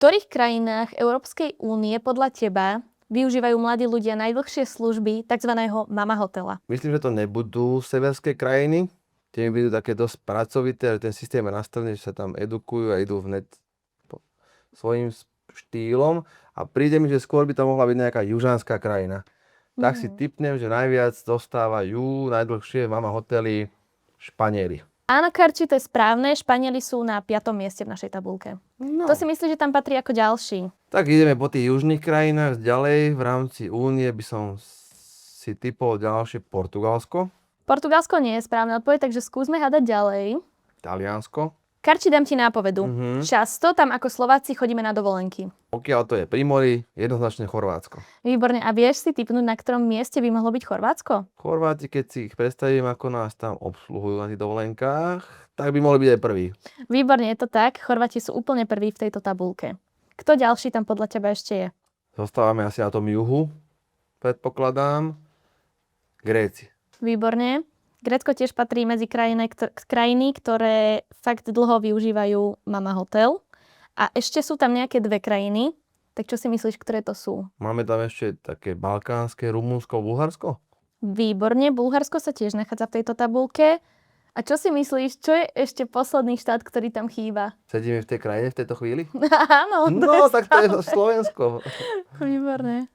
ktorých krajinách Európskej únie podľa teba využívajú mladí ľudia najdlhšie služby tzv. Mama hotela? Myslím, že to nebudú severské krajiny. Tie budú také dosť pracovité, ale ten systém je nastavený, že sa tam edukujú a idú hneď svojím štýlom. A príde mi, že skôr by to mohla byť nejaká južanská krajina. Tak si tipnem, že najviac dostávajú najdlhšie Mama hotely Španieli. Áno, Karči, to je správne. Španieli sú na 5. mieste v našej tabulke. No. To si myslíš, že tam patrí ako ďalší? Tak ideme po tých južných krajinách ďalej. V rámci únie by som si typol ďalšie Portugalsko, Portugalsko nie je správna odpoveď, takže skúsme hádať ďalej. Taliansko. Karči, dám ti nápovedu. Často tam ako Slováci chodíme na dovolenky. Pokiaľ to je pri mori, jednoznačne Chorvátsko. Výborne. A vieš si tipnúť, na ktorom mieste by mohlo byť Chorvátsko? Chorváti, keď si ich predstavím, ako nás tam obsluhujú na tých dovolenkách, tak by mohli byť aj prví. Výborne, je to tak. Chorváti sú úplne prví v tejto tabulke. Kto ďalší tam podľa teba ešte je? Zostávame asi na tom juhu, predpokladám. Gréci. Výborne. Grécko tiež patrí medzi krajiny, ktoré fakt dlho využívajú Mama hotel. A ešte sú tam nejaké dve krajiny. Tak čo si myslíš, ktoré to sú? Máme tam ešte také balkánske, Rumunsko, Bulharsko? Výborne. Bulharsko sa tiež nachádza v tejto tabulke. A čo si myslíš, čo je ešte posledný štát, ktorý tam chýba? Sedíme v tej krajine v tejto chvíli? Áno. No, tak to je Slovensko. Výborne.